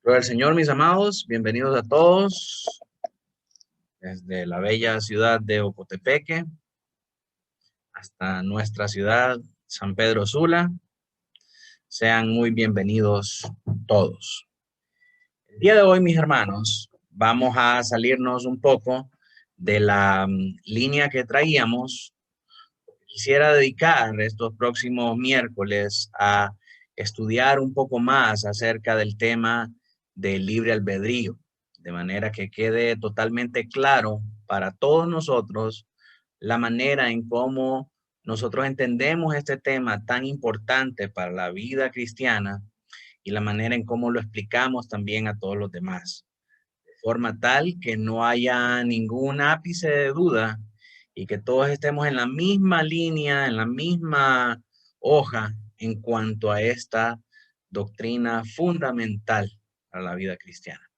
Gloria al Señor, mis amados, bienvenidos a todos desde la bella ciudad de Ocotepeque hasta nuestra ciudad, San Pedro Sula. Sean muy bienvenidos todos. El día de hoy, mis hermanos, vamos a salirnos un poco de la línea que traíamos. Quisiera dedicar estos próximos miércoles a estudiar un poco más acerca del tema del libre albedrío, de manera que quede totalmente claro para todos nosotros la manera en cómo nosotros entendemos este tema tan importante para la vida cristiana y la manera en cómo lo explicamos también a todos los demás, de forma tal que no haya ningún ápice de duda y que todos estemos en la misma línea, en la misma hoja en cuanto a esta doctrina fundamental para la vida cristiana.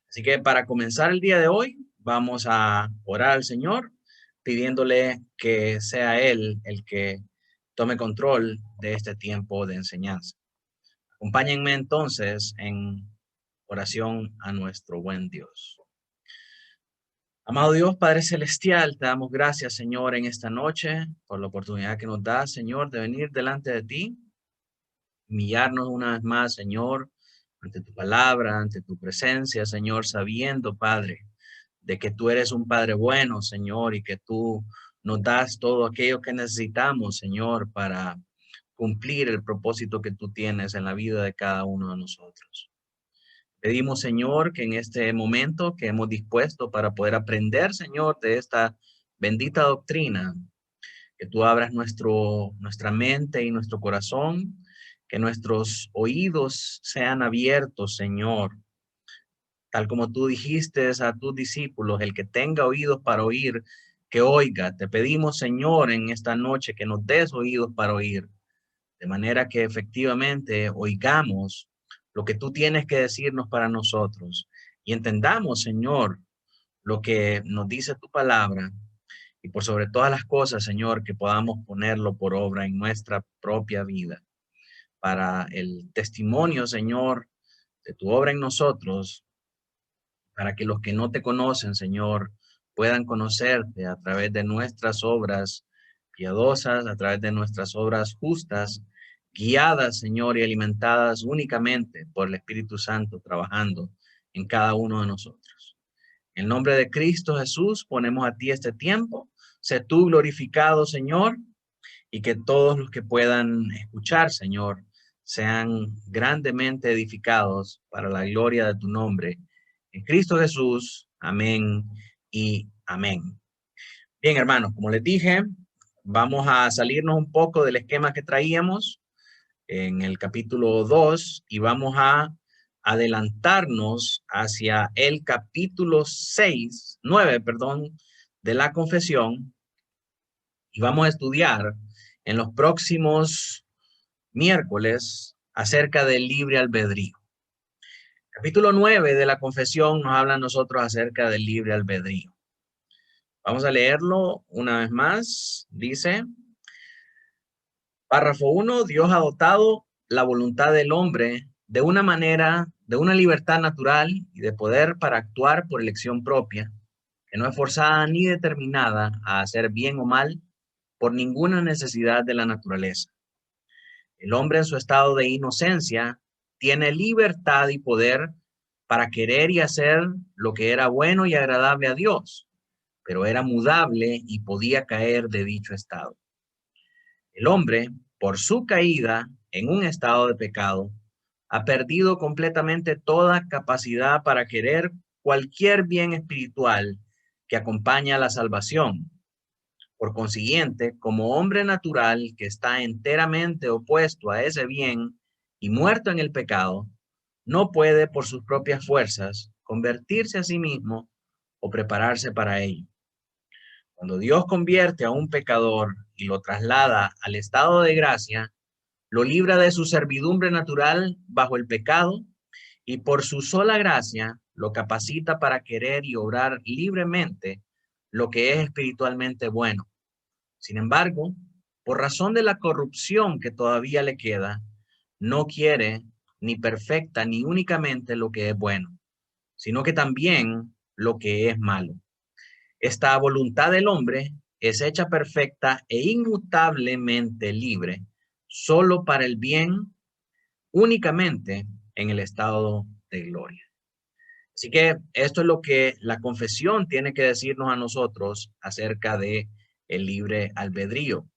Así que para comenzar el día de hoy, vamos a orar al Señor, pidiéndole que sea Él el que tome control de este tiempo de enseñanza. Acompáñenme entonces en oración a nuestro buen Dios. Amado Dios, Padre Celestial, te damos gracias, Señor, en esta noche por la oportunidad que nos da, Señor, de venir delante de ti, humillarnos una vez más, Señor, ante tu palabra, ante tu presencia, Señor, sabiendo, Padre, de que tú eres un Padre bueno, Señor, y que tú nos das todo aquello que necesitamos, Señor, para cumplir el propósito que tú tienes en la vida de cada uno de nosotros. Pedimos, Señor, que en este momento que hemos dispuesto para poder aprender, Señor, de esta bendita doctrina, que tú abras nuestra mente y nuestro corazón, que nuestros oídos sean abiertos, Señor, tal como tú dijiste a tus discípulos, el que tenga oídos para oír, que oiga. Te pedimos, Señor, en esta noche que nos des oídos para oír, de manera que efectivamente oigamos lo que tú tienes que decirnos para nosotros y entendamos, Señor, lo que nos dice tu palabra y por sobre todas las cosas, Señor, que podamos ponerlo por obra en nuestra propia vida para el testimonio, Señor, de tu obra en nosotros, para que los que no te conocen, Señor, puedan conocerte a través de nuestras obras piadosas, a través de nuestras obras justas, guiadas, Señor, y alimentadas únicamente por el Espíritu Santo trabajando en cada uno de nosotros. En el nombre de Cristo Jesús, ponemos a ti este tiempo. Sé tú glorificado, Señor, y que todos los que puedan escuchar, Señor, sean grandemente edificados para la gloria de tu nombre. En Cristo Jesús, amén y amén. Bien, hermanos, como les dije, vamos a salirnos un poco del esquema que traíamos en el capítulo 2 y vamos a adelantarnos hacia el capítulo 9, perdón, de la confesión y vamos a estudiar en los próximos miércoles acerca del libre albedrío. Capítulo 9 de la confesión nos habla a nosotros acerca del libre albedrío. Vamos a leerlo una vez más. Dice, párrafo 1, Dios ha dotado la voluntad del hombre de una manera, de una libertad natural y de poder para actuar por elección propia, que no es forzada ni determinada a hacer bien o mal por ninguna necesidad de la naturaleza. El hombre en su estado de inocencia tiene libertad y poder para querer y hacer lo que era bueno y agradable a Dios, pero era mudable y podía caer de dicho estado. El hombre, por su caída en un estado de pecado, ha perdido completamente toda capacidad para querer cualquier bien espiritual que acompaña a la salvación. Por consiguiente, como hombre natural que está enteramente opuesto a ese bien y muerto en el pecado, no puede por sus propias fuerzas convertirse a sí mismo o prepararse para ello. Cuando Dios convierte a un pecador y lo traslada al estado de gracia, lo libra de su servidumbre natural bajo el pecado y por su sola gracia lo capacita para querer y obrar libremente lo que es espiritualmente bueno. Sin embargo, por razón de la corrupción que todavía le queda, no quiere ni perfecta, ni únicamente lo que es bueno, sino que también lo que es malo. Esta voluntad del hombre es hecha perfecta e inmutablemente libre, solo para el bien, únicamente en el estado de gloria. Así que esto es lo que la confesión tiene que decirnos a nosotros acerca de el libre albedrío.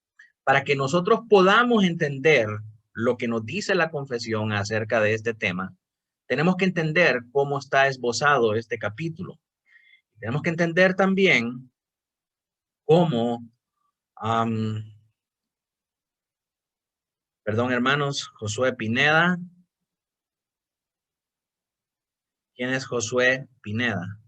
Para que nosotros podamos entender lo que nos dice la confesión acerca de este tema, tenemos que entender cómo está esbozado este capítulo. Tenemos que entender también cómo, perdón hermanos, Josué Pineda. ¿Quién es Josué Pineda?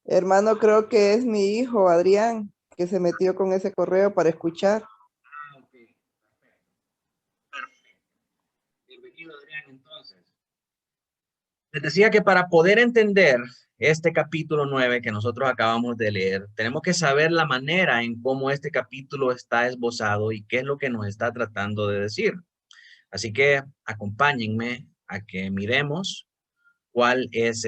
Hermano, creo que es mi hijo, Adrián, que se metió con ese correo para escuchar. Ok, perfecto. Bienvenido, Adrián, entonces. Les decía que para poder entender este capítulo 9 que nosotros acabamos de leer, tenemos que saber la manera en cómo este capítulo está esbozado y qué es lo que nos está tratando de decir. Así que acompáñenme a que miremos cuál es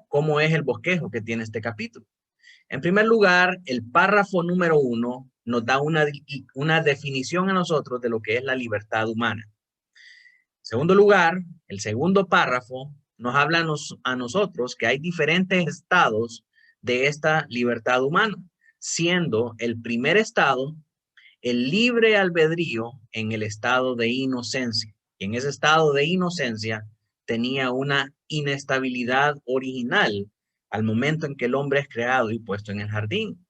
cómo es el bosquejo que tiene este capítulo. En primer lugar, el párrafo número 1 nos da una definición a nosotros de lo que es la libertad humana. En segundo lugar, el segundo párrafo nos habla a nosotros que hay diferentes estados de esta libertad humana, siendo el primer estado el libre albedrío en el estado de inocencia. Y en ese estado de inocencia tenía una inestabilidad original al momento en que el hombre es creado y puesto en el jardín.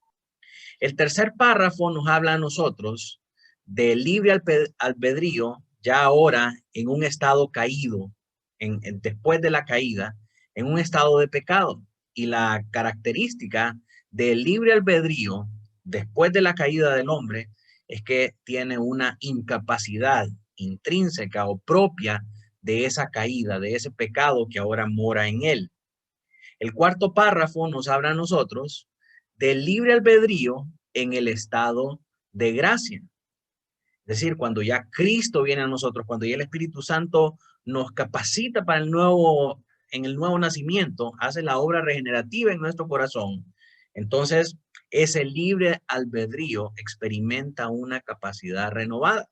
El tercer párrafo nos habla a nosotros del libre albedrío ya ahora en un estado caído, después de la caída, en un estado de pecado. Y la característica del libre albedrío después de la caída del hombre es que tiene una incapacidad intrínseca o propia de esa caída, de ese pecado que ahora mora en él. El cuarto párrafo nos habla a nosotros del libre albedrío en el estado de gracia. Es decir, cuando ya Cristo viene a nosotros, cuando ya el Espíritu Santo nos capacita para en el nuevo nacimiento, hace la obra regenerativa en nuestro corazón, entonces ese libre albedrío experimenta una capacidad renovada.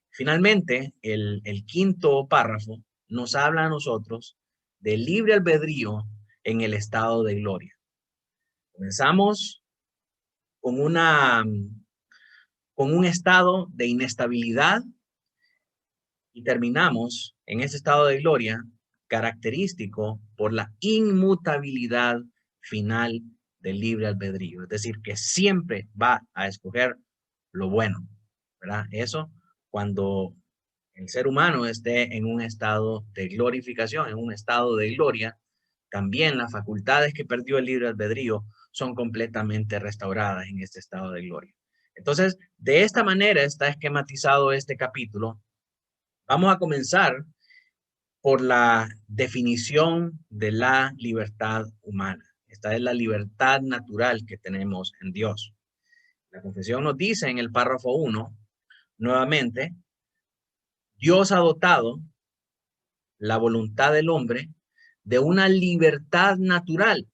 Finalmente, el quinto párrafo nos habla a nosotros del libre albedrío en el estado de gloria. Comenzamos con con un estado de inestabilidad y terminamos en ese estado de gloria característico por la inmutabilidad final del libre albedrío. Es decir, que siempre va a escoger lo bueno, ¿verdad? Eso cuando el ser humano esté en un estado de glorificación, en un estado de gloria, también las facultades que perdió el libre albedrío son completamente restauradas en este estado de gloria. Entonces, de esta manera está esquematizado este capítulo. Vamos a comenzar por la definición de la libertad humana. Esta es la libertad natural que tenemos en Dios. La confesión nos dice en el párrafo 1, nuevamente, Dios ha dotado la voluntad del hombre de una libertad natural.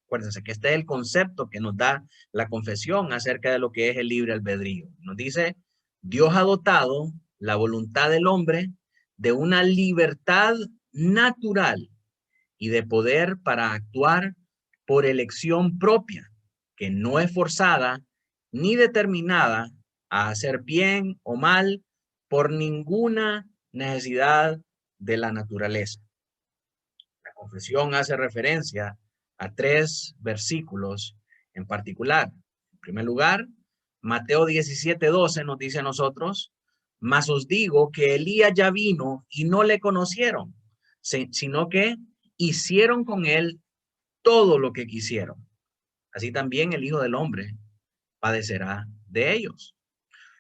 Acuérdense que este es el concepto que nos da la confesión acerca de lo que es el libre albedrío. Nos dice, Dios ha dotado la voluntad del hombre de una libertad natural y de poder para actuar por elección propia, que no es forzada ni determinada a hacer bien o mal por ninguna necesidad de la naturaleza. La confesión hace referencia a 3 versículos en particular. En primer lugar, Mateo 17:12 nos dice a nosotros, mas os digo que Elías ya vino y no le conocieron, sino que hicieron con él todo lo que quisieron. Así también el Hijo del Hombre padecerá de ellos.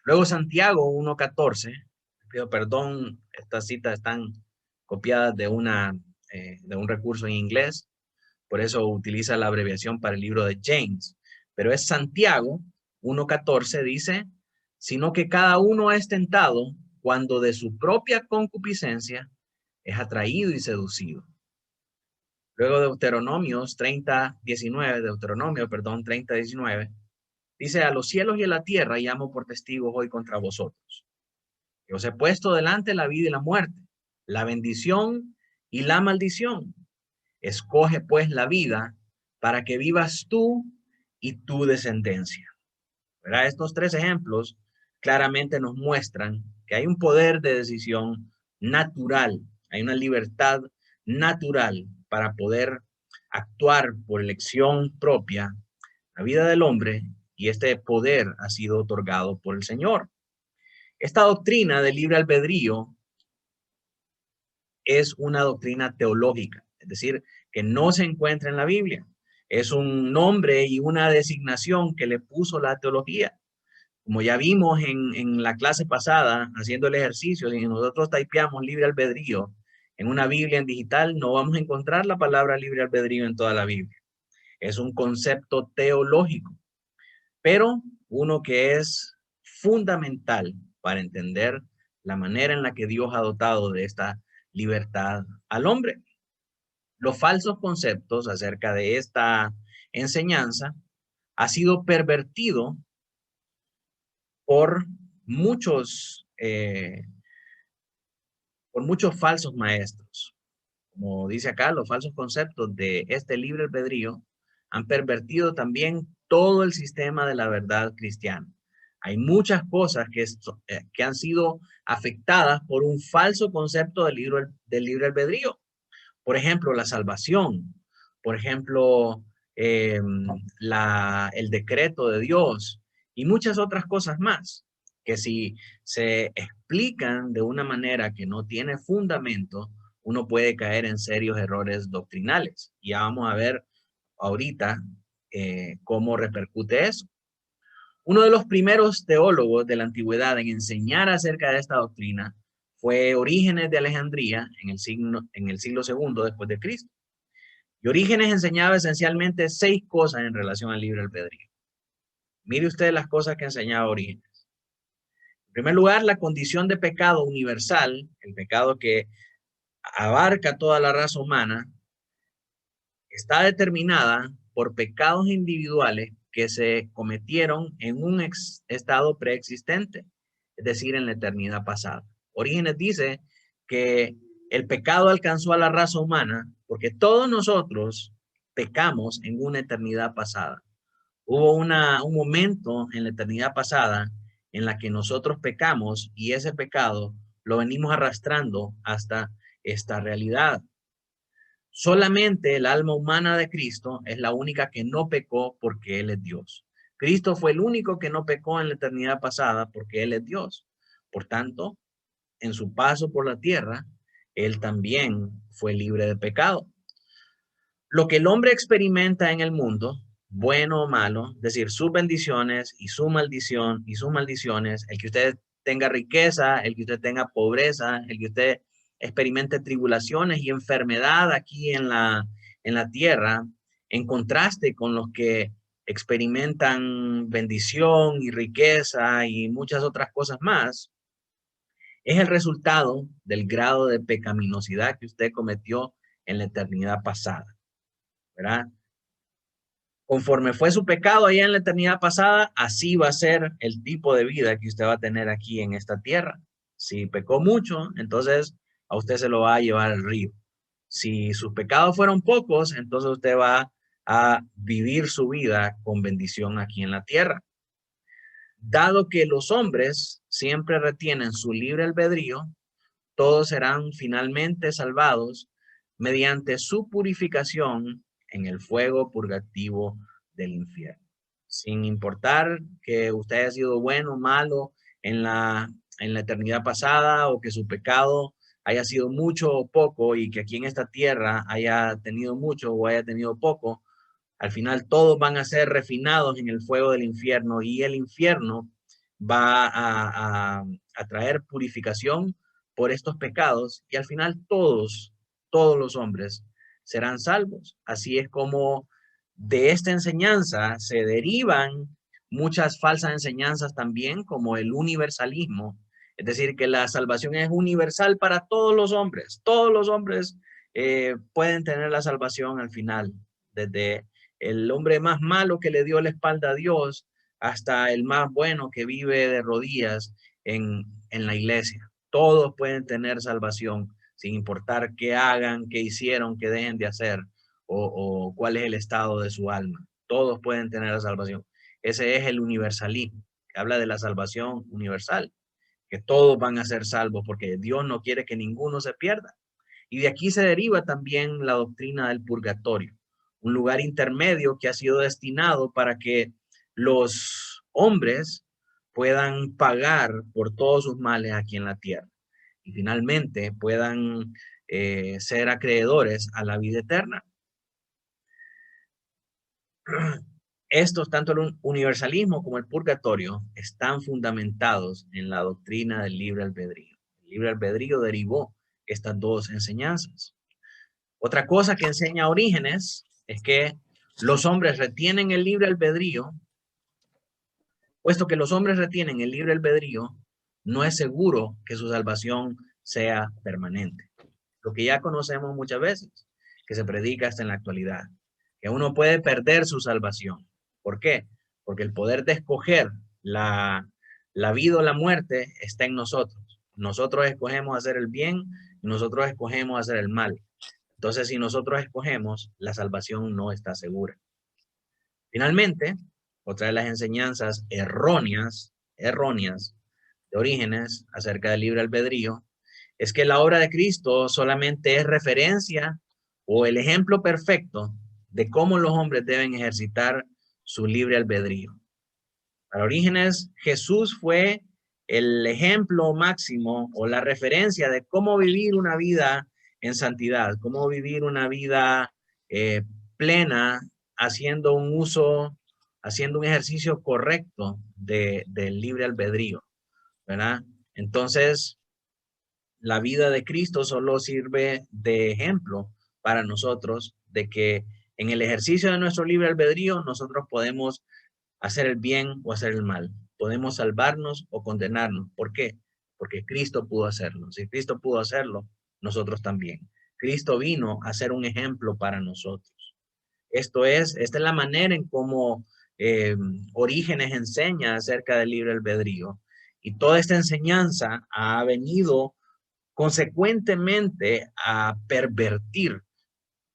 Luego Santiago 1:14, pido perdón, estas citas están copiadas de un recurso en inglés. por eso utiliza la abreviación para el libro de James, pero es Santiago 1:14, dice, sino que cada uno es tentado cuando de su propia concupiscencia es atraído y seducido. Luego Deuteronomio 30:19, dice, a los cielos y a la tierra llamo por testigos hoy contra vosotros. Que os he puesto delante la vida y la muerte, la bendición y la maldición. Escoge pues la vida para que vivas tú y tu descendencia. ¿Verdad? Estos tres ejemplos claramente nos muestran que hay un poder de decisión natural, hay una libertad natural para poder actuar por elección propia la vida del hombre, y este poder ha sido otorgado por el Señor. Esta doctrina del libre albedrío es una doctrina teológica, es decir, que no se encuentra en la Biblia. Es un nombre y una designación que le puso la teología. Como ya vimos en la clase pasada, haciendo el ejercicio, si nosotros typeamos libre albedrío en una Biblia en digital, no vamos a encontrar la palabra libre albedrío en toda la Biblia. Es un concepto teológico, pero uno que es fundamental para entender la manera en la que Dios ha dotado de esta libertad al hombre. Los falsos conceptos acerca de esta enseñanza ha sido pervertido por muchos, falsos maestros. Como dice acá, los falsos conceptos de este libre albedrío han pervertido también todo el sistema de la verdad cristiana. Hay muchas cosas que han sido afectadas por un falso concepto del libre albedrío. Por ejemplo, la salvación. Por ejemplo, el decreto de Dios y muchas otras cosas más, que si se explican de una manera que no tiene fundamento, uno puede caer en serios errores doctrinales. Y ya vamos a ver ahorita cómo repercute eso. Uno de los primeros teólogos de la antigüedad en enseñar acerca de esta doctrina fue Orígenes de Alejandría en el siglo II después de Cristo. Y Orígenes enseñaba esencialmente 6 cosas en relación al libre albedrío. Mire usted las cosas que enseñaba Orígenes. En primer lugar, la condición de pecado universal, el pecado que abarca toda la raza humana, está determinada por pecados individuales que se cometieron en un estado preexistente, es decir, en la eternidad pasada. Orígenes dice que el pecado alcanzó a la raza humana porque todos nosotros pecamos en una eternidad pasada. Hubo un momento en la eternidad pasada en la que nosotros pecamos y ese pecado lo venimos arrastrando hasta esta realidad. Solamente el alma humana de Cristo es la única que no pecó porque Él es Dios. Cristo fue el único que no pecó en la eternidad pasada porque Él es Dios. Por tanto, en su paso por la tierra, Él también fue libre de pecado. Lo que el hombre experimenta en el mundo, bueno o malo, es decir, sus bendiciones y su maldición y sus maldiciones, el que usted tenga riqueza, el que usted tenga pobreza, el que usted experimente tribulaciones y enfermedad aquí en la tierra, en contraste con los que experimentan bendición y riqueza y muchas otras cosas más, es el resultado del grado de pecaminosidad que usted cometió en la eternidad pasada, ¿verdad? Conforme fue su pecado allá en la eternidad pasada, así va a ser el tipo de vida que usted va a tener aquí en esta tierra. Si pecó mucho, entonces a usted se lo va a llevar al río. Si sus pecados fueron pocos, entonces usted va a vivir su vida con bendición aquí en la tierra. Dado que los hombres siempre retienen su libre albedrío, todos serán finalmente salvados mediante su purificación en el fuego purgativo del infierno. Sin importar que usted haya sido bueno o malo en la eternidad pasada, o que su pecado haya sido mucho o poco, y que aquí en esta tierra haya tenido mucho o haya tenido poco, al final todos van a ser refinados en el fuego del infierno, y el infierno va a traer purificación por estos pecados, y al final todos los hombres serán salvos. Así es como de esta enseñanza se derivan muchas falsas enseñanzas también, como el universalismo. Es decir, que la salvación es universal para todos los hombres. Todos los hombres pueden tener la salvación al final, desde el hombre más malo que le dio la espalda a Dios hasta el más bueno que vive de rodillas en la iglesia. Todos pueden tener salvación, sin importar qué hagan, qué hicieron, qué dejen de hacer o cuál es el estado de su alma. Todos pueden tener la salvación. Ese es el universalismo, que habla de la salvación universal, que todos van a ser salvos porque Dios no quiere que ninguno se pierda. Y de aquí se deriva también la doctrina del purgatorio, un lugar intermedio que ha sido destinado para que los hombres puedan pagar por todos sus males aquí en la tierra y finalmente puedan ser acreedores a la vida eterna. Estos, tanto el universalismo como el purgatorio, están fundamentados en la doctrina del libre albedrío. El libre albedrío derivó estas dos enseñanzas. Otra cosa que enseña Orígenes es que los hombres retienen el libre albedrío. Puesto que los hombres retienen el libre albedrío, no es seguro que su salvación sea permanente. Lo que ya conocemos muchas veces, que se predica hasta en la actualidad, que uno puede perder su salvación. ¿Por qué? Porque el poder de escoger la vida o la muerte está en nosotros. Nosotros escogemos hacer el bien y nosotros escogemos hacer el mal. Entonces, si nosotros escogemos, la salvación no está segura. Finalmente, otra de las enseñanzas erróneas de Orígenes acerca del libre albedrío es que la obra de Cristo solamente es referencia o el ejemplo perfecto de cómo los hombres deben ejercitar su libre albedrío. Para Orígenes, Jesús fue el ejemplo máximo o la referencia de cómo vivir una vida en santidad, cómo vivir una vida plena, haciendo un ejercicio correcto del libre albedrío, ¿verdad? Entonces, la vida de Cristo solo sirve de ejemplo para nosotros de que en el ejercicio de nuestro libre albedrío nosotros podemos hacer el bien o hacer el mal. Podemos salvarnos o condenarnos. ¿Por qué? Porque Cristo pudo hacerlo. Si Cristo pudo hacerlo, nosotros también. Cristo vino a ser un ejemplo para nosotros. Esta es la manera en cómo Orígenes enseña acerca del libre albedrío. Y toda esta enseñanza ha venido consecuentemente a pervertir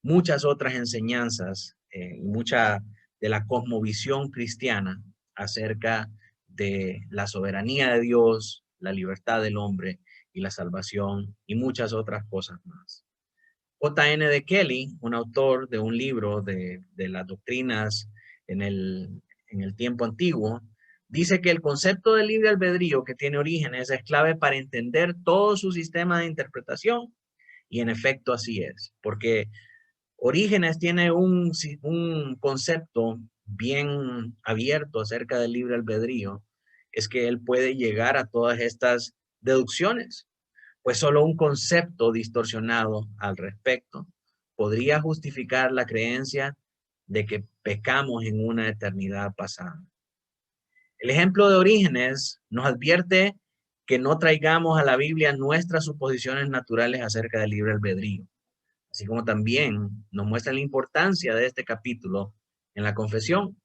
muchas otras enseñanzas, mucha de la cosmovisión cristiana acerca de la soberanía de Dios, la libertad del hombre y la salvación y muchas otras cosas más. J.N. de Kelly, un autor de un libro de las doctrinas en el tiempo antiguo, dice que el concepto de libre albedrío que tiene Orígenes es clave para entender todo su sistema de interpretación. Y en efecto así es, porque Orígenes tiene un concepto bien abierto acerca del libre albedrío, es que él puede llegar a todas estas deducciones, pues solo un concepto distorsionado al respecto podría justificar la creencia de que pecamos en una eternidad pasada. El ejemplo de Orígenes nos advierte que no traigamos a la Biblia nuestras suposiciones naturales acerca del libre albedrío, así como también nos muestra la importancia de este capítulo en la confesión.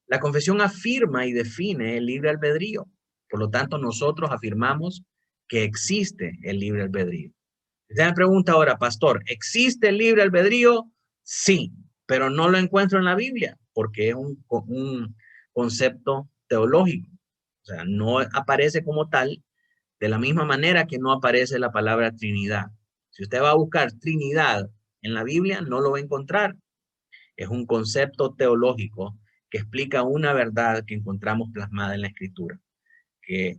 La confesión afirma y define el libre albedrío. Por lo tanto, nosotros afirmamos que existe el libre albedrío. Usted me pregunta ahora, pastor, ¿existe el libre albedrío? Sí, pero no lo encuentro en la Biblia porque es un concepto teológico. O sea, no aparece como tal de la misma manera que no aparece la palabra Trinidad. Si usted va a buscar Trinidad en la Biblia, no lo va a encontrar. Es un concepto teológico que explica una verdad que encontramos plasmada en la Escritura, que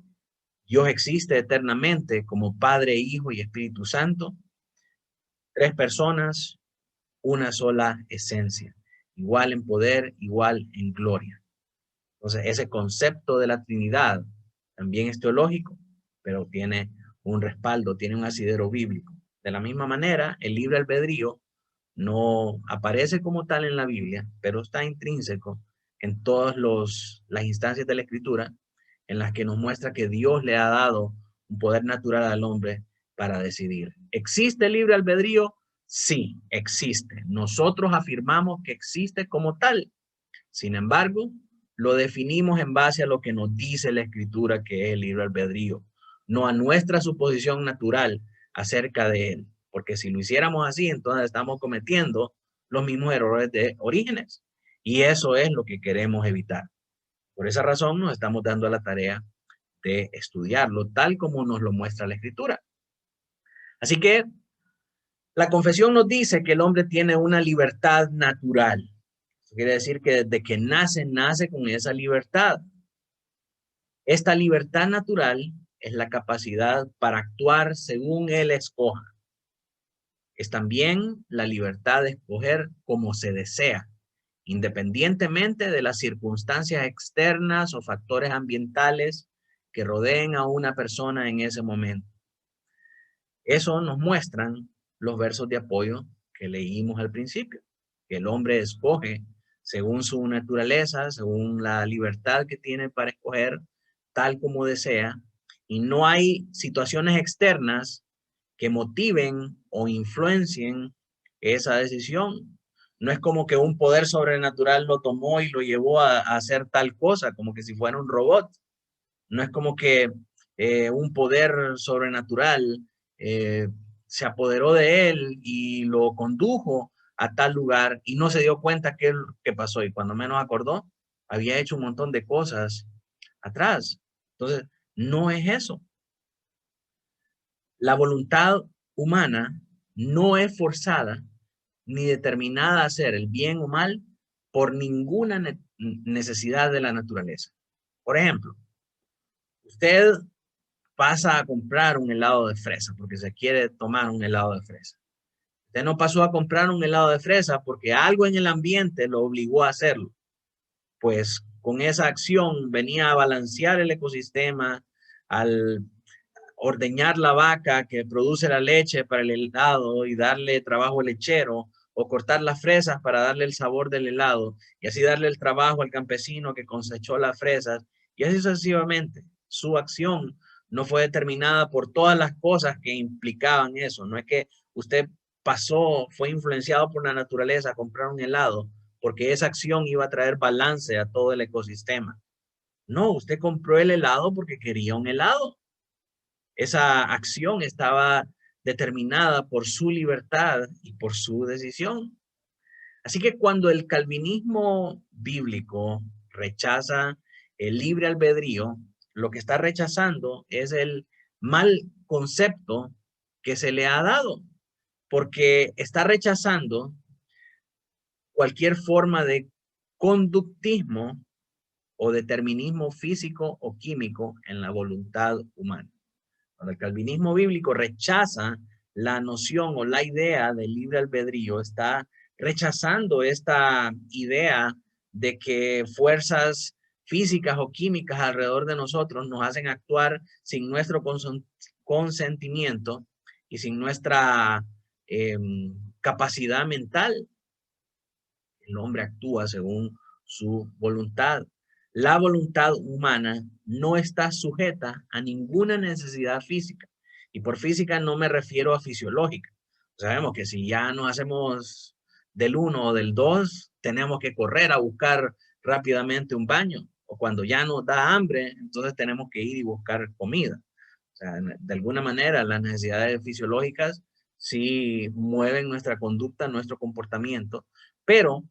Dios existe eternamente como Padre, Hijo y Espíritu Santo, tres personas, una sola esencia, igual en poder, igual en gloria. Entonces, ese concepto de la Trinidad también es teológico, pero tiene un respaldo, tiene un asidero bíblico. De la misma manera, el libre albedrío no aparece como tal en la Biblia, pero está intrínseco en todas las instancias de la Escritura en las que nos muestra que Dios le ha dado un poder natural al hombre para decidir. ¿Existe el libre albedrío? Sí, existe. Nosotros afirmamos que existe como tal. Sin embargo, lo definimos en base a lo que nos dice la Escritura que es el libre albedrío, no a nuestra suposición natural acerca de él. Porque si lo hiciéramos así, entonces estamos cometiendo los mismos errores de Orígenes. Y eso es lo que queremos evitar. Por esa razón nos estamos dando a la tarea de estudiarlo tal como nos lo muestra la Escritura. Así que la confesión nos dice que el hombre tiene una libertad natural. Eso quiere decir que desde que nace con esa libertad. Esta libertad natural es la capacidad para actuar según él escoja. Es también la libertad de escoger como se desea, independientemente de las circunstancias externas o factores ambientales que rodeen a una persona en ese momento. Eso nos muestran los versos de apoyo que leímos al principio, que el hombre escoge según su naturaleza, según la libertad que tiene para escoger tal como desea, y no hay situaciones externas que motiven o influencien esa decisión. No es como que un poder sobrenatural lo tomó y lo llevó a hacer tal cosa, como que si fuera un robot. No es como que un poder sobrenatural eh, se apoderó de él y lo condujo a tal lugar y no se dio cuenta que pasó, y cuando menos acordó, había hecho un montón de cosas atrás. Entonces, no es eso. La voluntad humana no es forzada ni determinada a hacer el bien o mal por ninguna necesidad de la naturaleza. Por ejemplo, usted pasa a comprar un helado de fresa porque se quiere tomar un helado de fresa. Usted no pasó a comprar un helado de fresa porque algo en el ambiente lo obligó a hacerlo. Pues con esa acción venía a balancear el ecosistema, al ordeñar la vaca que produce la leche para el helado y darle trabajo al lechero, o cortar las fresas para darle el sabor del helado y así darle el trabajo al campesino que cosechó las fresas, y así sucesivamente. Su acción no fue determinada por todas las cosas que implicaban eso. No es que usted fue influenciado por la naturaleza a comprar un helado porque esa acción iba a traer balance a todo el ecosistema. No, usted compró el helado porque quería un helado. Esa acción estaba determinada por su libertad y por su decisión. Así que cuando el calvinismo bíblico rechaza el libre albedrío, lo que está rechazando es el mal concepto que se le ha dado, porque está rechazando cualquier forma de conductismo o determinismo físico o químico en la voluntad humana. Cuando el calvinismo bíblico rechaza la noción o la idea del libre albedrío, está rechazando esta idea de que fuerzas físicas o químicas alrededor de nosotros nos hacen actuar sin nuestro consentimiento y sin nuestra capacidad mental. El hombre actúa según su voluntad. La voluntad humana no está sujeta a ninguna necesidad física. Y por física no me refiero a fisiológica. Sabemos que si ya nos hacemos del 1 o del 2, tenemos que correr a buscar rápidamente un baño. O cuando ya nos da hambre, entonces tenemos que ir y buscar comida. O sea, de alguna manera las necesidades fisiológicas sí mueven nuestra conducta, nuestro comportamiento, pero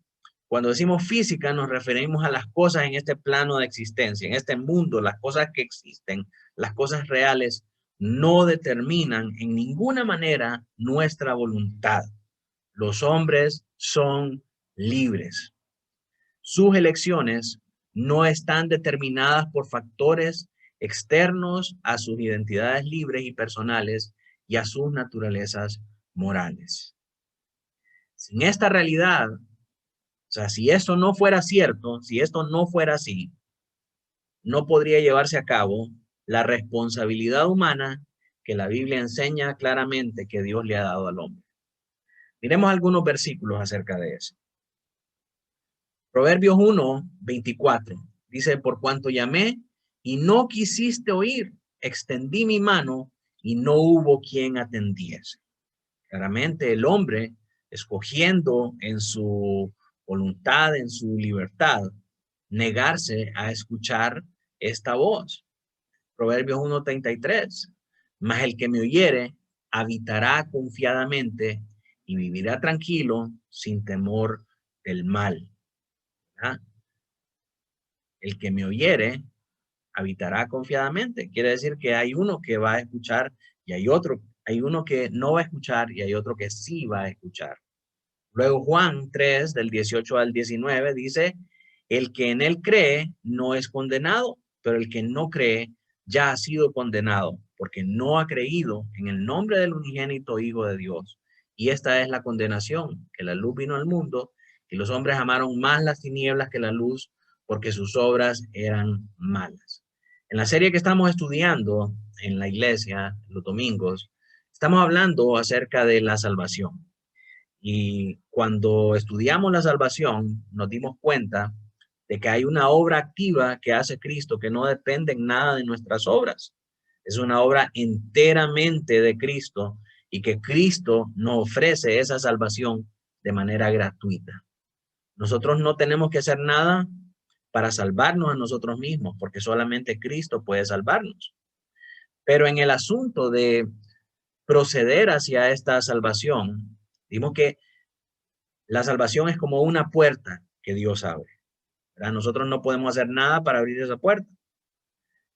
cuando decimos física nos referimos a las cosas en este plano de existencia, en este mundo, las cosas que existen, las cosas reales, no determinan en ninguna manera nuestra voluntad. Los hombres son libres. Sus elecciones no están determinadas por factores externos a sus identidades libres y personales y a sus naturalezas morales. Sin esta realidad, o sea, si esto no fuera cierto, si esto no fuera así, no podría llevarse a cabo la responsabilidad humana que la Biblia enseña claramente que Dios le ha dado al hombre. Miremos algunos versículos acerca de eso. Proverbios 1:24 dice, por cuanto llamé y no quisiste oír, extendí mi mano y no hubo quien atendiese. Claramente el hombre, escogiendo en su voluntad, en su libertad, negarse a escuchar esta voz. Proverbios 1:33, mas el que me oyere habitará confiadamente y vivirá tranquilo sin temor del mal. ¿Ah? El que me oyere habitará confiadamente. Quiere decir que hay uno que va a escuchar y hay uno que no va a escuchar y hay otro que sí va a escuchar. Luego Juan 3, del 18 al 19, dice, el que en él cree no es condenado, pero el que no cree ya ha sido condenado, porque no ha creído en el nombre del unigénito Hijo de Dios. Y esta es la condenación, que la luz vino al mundo y los hombres amaron más las tinieblas que la luz, porque sus obras eran malas. En la serie que estamos estudiando en la iglesia, los domingos, estamos hablando acerca de la salvación. Y cuando estudiamos la salvación, nos dimos cuenta de que hay una obra activa que hace Cristo que no depende en nada de nuestras obras. Es una obra enteramente de Cristo y que Cristo nos ofrece esa salvación de manera gratuita. Nosotros no tenemos que hacer nada para salvarnos a nosotros mismos, porque solamente Cristo puede salvarnos. Pero en el asunto de proceder hacia esta salvación, dimos que la salvación es como una puerta que Dios abre, ¿verdad? Nosotros no podemos hacer nada para abrir esa puerta,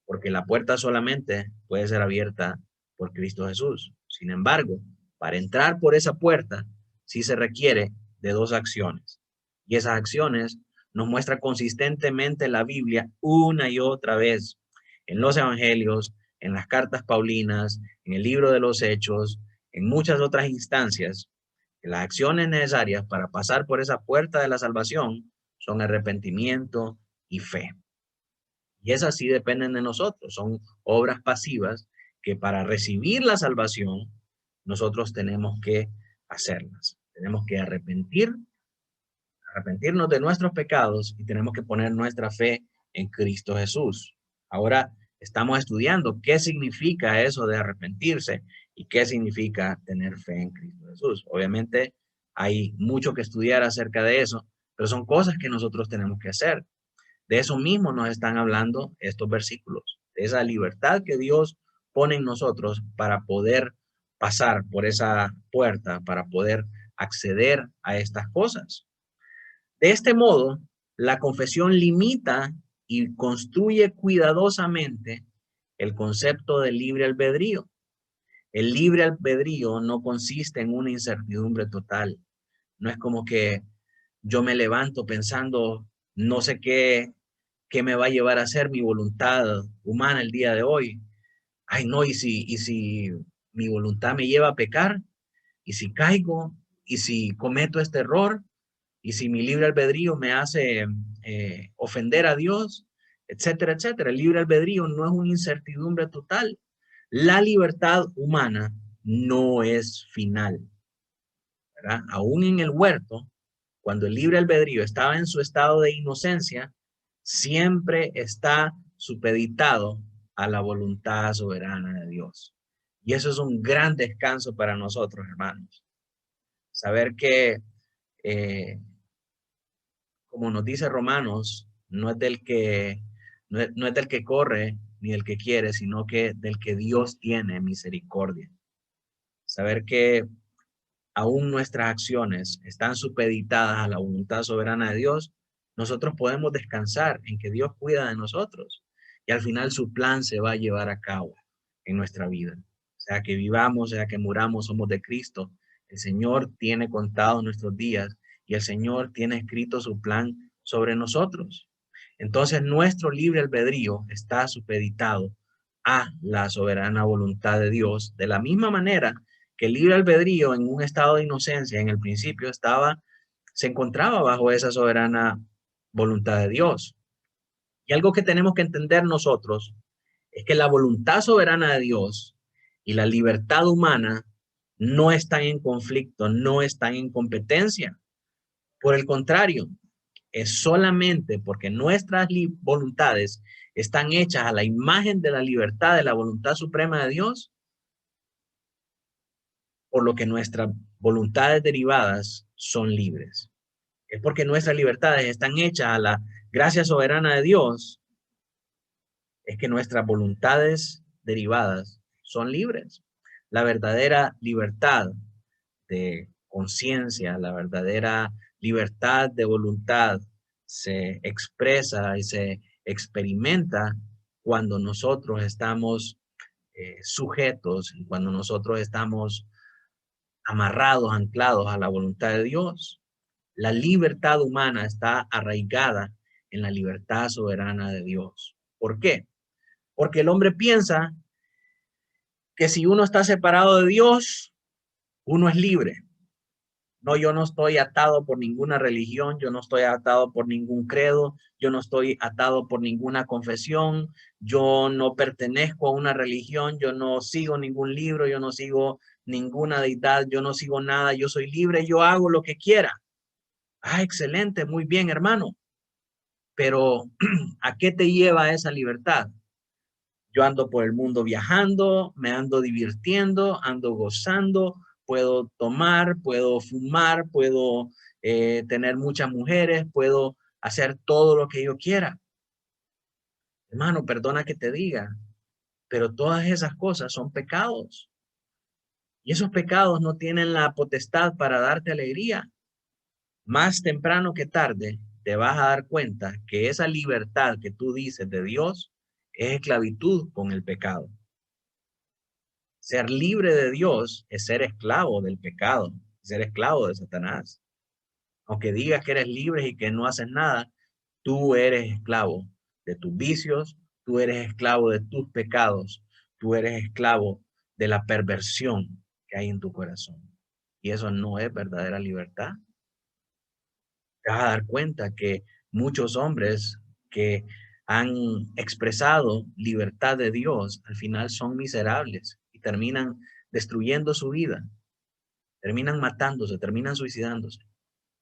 porque la puerta solamente puede ser abierta por Cristo Jesús. Sin embargo, para entrar por esa puerta, sí se requiere de dos acciones. Y esas acciones nos muestra consistentemente la Biblia una y otra vez, en los evangelios, en las cartas paulinas, en el libro de los Hechos, en muchas otras instancias. Las acciones necesarias para pasar por esa puerta de la salvación son arrepentimiento y fe. Y esas sí dependen de nosotros, son obras pasivas que para recibir la salvación nosotros tenemos que hacerlas. Tenemos que arrepentirnos de nuestros pecados y tenemos que poner nuestra fe en Cristo Jesús. Ahora estamos estudiando qué significa eso de arrepentirse y qué significa tener fe en Cristo Jesús. Obviamente hay mucho que estudiar acerca de eso, pero son cosas que nosotros tenemos que hacer. De eso mismo nos están hablando estos versículos, de esa libertad que Dios pone en nosotros para poder pasar por esa puerta, para poder acceder a estas cosas. De este modo, la confesión limita y construye cuidadosamente el concepto de libre albedrío. El libre albedrío no consiste en una incertidumbre total. No es como que yo me levanto pensando, no sé qué me va a llevar a hacer mi voluntad humana el día de hoy. Ay, no, y si mi voluntad me lleva a pecar, y si caigo, y si cometo este error, y si mi libre albedrío me hace ofender a Dios, etcétera, etcétera. El libre albedrío no es una incertidumbre total. La libertad humana no es final, ¿verdad? Aún en el huerto, cuando el libre albedrío estaba en su estado de inocencia, siempre está supeditado a la voluntad soberana de Dios. Y eso es un gran descanso para nosotros, hermanos. Saber que como nos dice Romanos, no es del que corre ni del que quiere, sino que del que Dios tiene misericordia. Saber que aún nuestras acciones están supeditadas a la voluntad soberana de Dios, nosotros podemos descansar en que Dios cuida de nosotros y al final su plan se va a llevar a cabo en nuestra vida. Sea que vivamos, sea que muramos, somos de Cristo. El Señor tiene contados nuestros días y el Señor tiene escrito su plan sobre nosotros. Entonces nuestro libre albedrío está supeditado a la soberana voluntad de Dios, de la misma manera que el libre albedrío en un estado de inocencia en el principio se encontraba bajo esa soberana voluntad de Dios. Y algo que tenemos que entender nosotros es que la voluntad soberana de Dios y la libertad humana no están en conflicto, no están en competencia. Por el contrario, es solamente porque nuestras voluntades están hechas a la imagen de la libertad, de la voluntad suprema de Dios, por lo que nuestras voluntades derivadas son libres. Es porque nuestras libertades están hechas a la gracia soberana de Dios, es que nuestras voluntades derivadas son libres. La verdadera libertad de conciencia, la verdadera libertad de voluntad se expresa y se experimenta cuando nosotros estamos sujetos, cuando nosotros estamos amarrados, anclados a la voluntad de Dios. La libertad humana está arraigada en la libertad soberana de Dios. ¿Por qué? Porque el hombre piensa que si uno está separado de Dios, uno es libre. No, yo no estoy atado por ninguna religión, yo no estoy atado por ningún credo, yo no estoy atado por ninguna confesión, yo no pertenezco a una religión, yo no sigo ningún libro, yo no sigo ninguna deidad, yo no sigo nada, yo soy libre, yo hago lo que quiera. Ah, excelente, muy bien, hermano. Pero, ¿a qué te lleva esa libertad? Yo ando por el mundo viajando, me ando divirtiendo, ando gozando, puedo tomar, puedo fumar, puedo tener muchas mujeres, puedo hacer todo lo que yo quiera. Hermano, perdona que te diga, pero todas esas cosas son pecados. Y esos pecados no tienen la potestad para darte alegría. Más temprano que tarde te vas a dar cuenta que esa libertad que tú dices de Dios es esclavitud con el pecado. Ser libre de Dios es ser esclavo del pecado, ser esclavo de Satanás. Aunque digas que eres libre y que no haces nada, tú eres esclavo de tus vicios, tú eres esclavo de tus pecados, tú eres esclavo de la perversión que hay en tu corazón. Y eso no es verdadera libertad. Te vas a dar cuenta que muchos hombres que han expresado libertad de Dios, al final son miserables y terminan destruyendo su vida, terminan matándose, terminan suicidándose,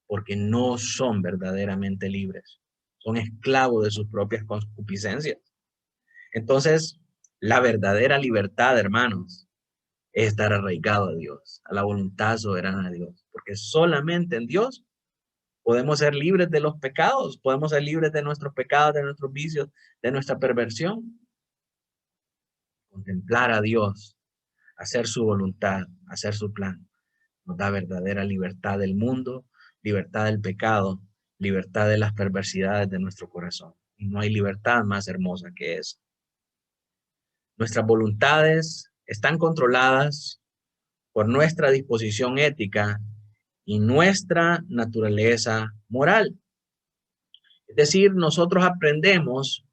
porque no son verdaderamente libres, son esclavos de sus propias concupiscencias. Entonces, la verdadera libertad, hermanos, es estar arraigado a Dios, a la voluntad soberana de Dios, porque solamente en Dios podemos ser libres de los pecados, podemos ser libres de nuestros pecados, de nuestros vicios, de nuestra perversión. Contemplar a Dios, hacer su voluntad, hacer su plan, nos da verdadera libertad del mundo, libertad del pecado, libertad de las perversidades de nuestro corazón. Y no hay libertad más hermosa que esa. Nuestras voluntades están controladas por nuestra disposición ética y nuestra naturaleza moral. Es decir, nosotros aprendemos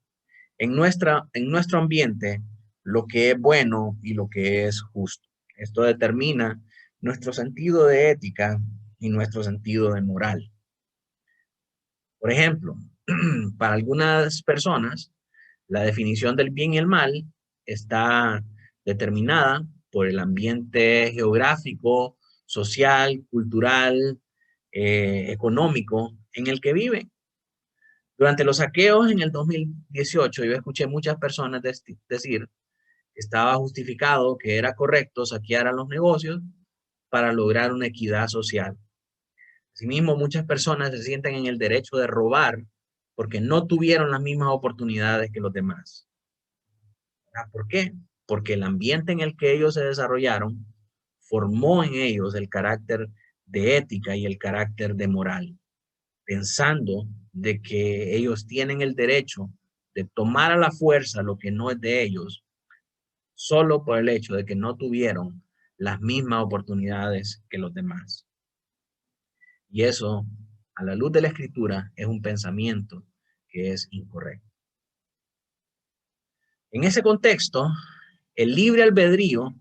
en nuestro ambiente lo que es bueno y lo que es justo. Esto determina nuestro sentido de ética y nuestro sentido de moral. Por ejemplo, para algunas personas, la definición del bien y el mal está determinada por el ambiente geográfico, social, cultural, económico en el que viven. Durante los saqueos en el 2018, yo escuché muchas personas decir que estaba justificado, que era correcto saquear a los negocios para lograr una equidad social. Asimismo, muchas personas se sienten en el derecho de robar porque no tuvieron las mismas oportunidades que los demás. ¿Por qué? Porque el ambiente en el que ellos se desarrollaron formó en ellos el carácter de ética y el carácter de moral, pensando de que ellos tienen el derecho de tomar a la fuerza lo que no es de ellos, solo por el hecho de que no tuvieron las mismas oportunidades que los demás. Y eso, a la luz de la escritura, es un pensamiento que es incorrecto. En ese contexto, el libre albedrío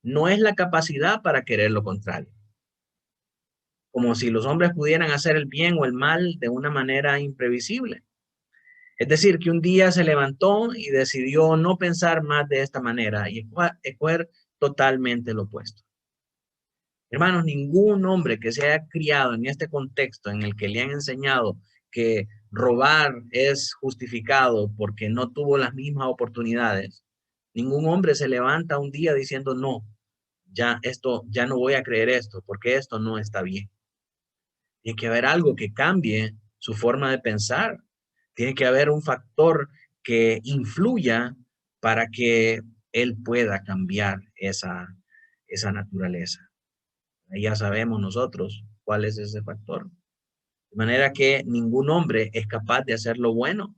no es la capacidad para querer lo contrario. Como si los hombres pudieran hacer el bien o el mal de una manera imprevisible. Es decir, que un día se levantó y decidió no pensar más de esta manera y escoger totalmente lo opuesto. Hermanos, ningún hombre que se haya criado en este contexto en el que le han enseñado que robar es justificado porque no tuvo las mismas oportunidades, ningún hombre se levanta un día diciendo, no, ya no voy a creer esto, porque esto no está bien. Tiene que haber algo que cambie su forma de pensar. Tiene que haber un factor que influya para que él pueda cambiar esa naturaleza. Ya sabemos nosotros cuál es ese factor. De manera que ningún hombre es capaz de hacer lo bueno.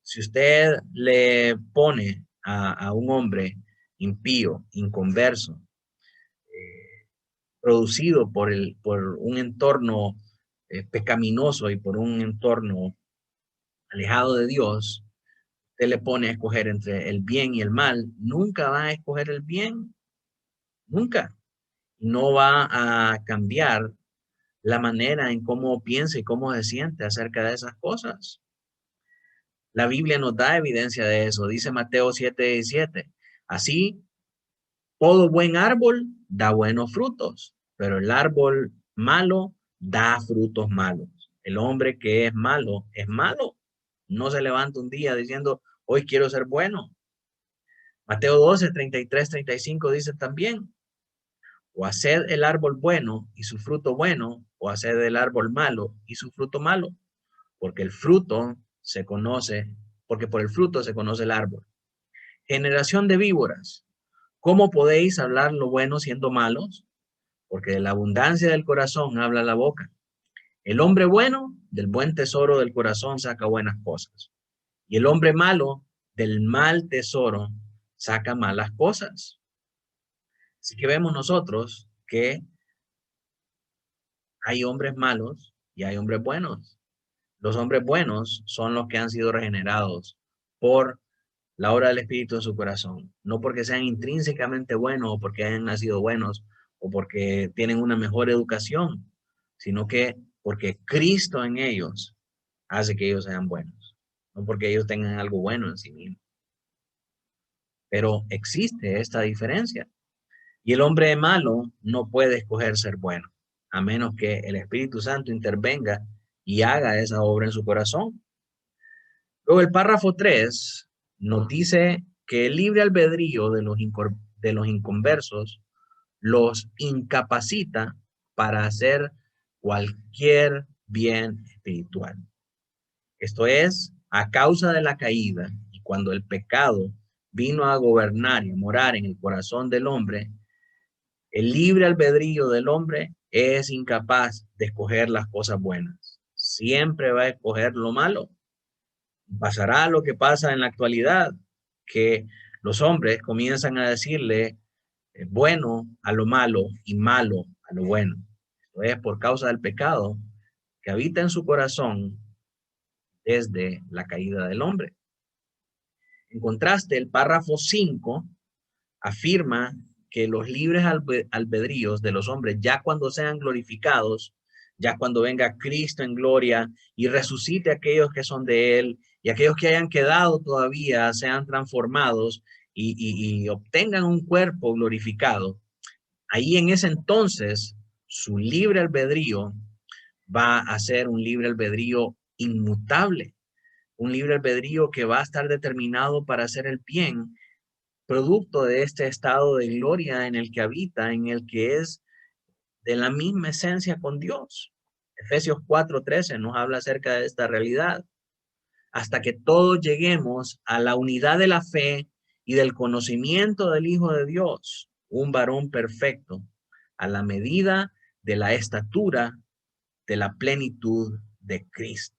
Si usted le pone a un hombre impío, inconverso, producido por un entorno pecaminoso y por un entorno alejado de Dios, usted le pone a escoger entre el bien y el mal, nunca va a escoger el bien, nunca. No va a cambiar la manera en cómo piensa y cómo se siente acerca de esas cosas. La Biblia nos da evidencia de eso. Dice Mateo 7:17. Así, todo buen árbol da buenos frutos, pero el árbol malo da frutos malos. El hombre que es malo. No se levanta un día diciendo, hoy quiero ser bueno. Mateo 12:33-35 dice también, o haced el árbol bueno y su fruto bueno, o haced el árbol malo y su fruto malo, porque el fruto se conoce, porque por el fruto se conoce el árbol. Generación de víboras, ¿cómo podéis hablar lo bueno siendo malos? Porque de la abundancia del corazón habla la boca. El hombre bueno, del buen tesoro del corazón saca buenas cosas. Y el hombre malo, del mal tesoro, saca malas cosas. Así que vemos nosotros que hay hombres malos y hay hombres buenos. Los hombres buenos son los que han sido regenerados por la obra del Espíritu en su corazón, no porque sean intrínsecamente buenos o porque hayan nacido buenos o porque tienen una mejor educación, sino que porque Cristo en ellos hace que ellos sean buenos, no porque ellos tengan algo bueno en sí mismos. Pero existe esta diferencia. Y el hombre malo no puede escoger ser bueno, a menos que el Espíritu Santo intervenga y haga esa obra en su corazón. Luego el párrafo 3 nos dice que el libre albedrío de los inconversos los incapacita para hacer cualquier bien espiritual. Esto es, a causa de la caída y cuando el pecado vino a gobernar y a morar en el corazón del hombre, el libre albedrío del hombre es incapaz de escoger las cosas buenas. Siempre va a escoger lo malo. Pasará lo que pasa en la actualidad, que los hombres comienzan a decirle bueno a lo malo y malo a lo bueno. Esto es por causa del pecado que habita en su corazón desde la caída del hombre. En contraste, el párrafo 5 afirma que los libres albedríos de los hombres, ya cuando sean glorificados, ya cuando venga Cristo en gloria y resucite a aquellos que son de Él y aquellos que hayan quedado todavía sean transformados y obtengan un cuerpo glorificado, ahí en ese entonces su libre albedrío va a ser un libre albedrío inmutable, un libre albedrío que va a estar determinado para hacer el bien, producto de este estado de gloria en el que habita, en el que es de la misma esencia con Dios. Efesios 4:13 nos habla acerca de esta realidad. Hasta que todos lleguemos a la unidad de la fe y del conocimiento del Hijo de Dios, un varón perfecto, a la medida de la estatura de la plenitud de Cristo.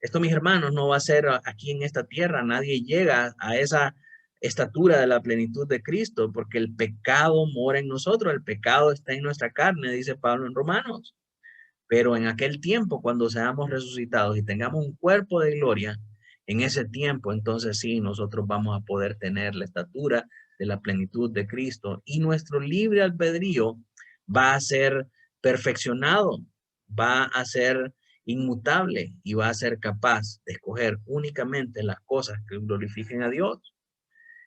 Esto, mis hermanos, no va a ser aquí en esta tierra. Nadie llega a esa estatura de la plenitud de Cristo porque el pecado mora en nosotros. El pecado está en nuestra carne, dice Pablo en Romanos. Pero en aquel tiempo, cuando seamos resucitados y tengamos un cuerpo de gloria, en ese tiempo, entonces sí, nosotros vamos a poder tener la estatura de la plenitud de Cristo y nuestro libre albedrío va a ser perfeccionado, va a ser inmutable y va a ser capaz de escoger únicamente las cosas que glorifiquen a Dios.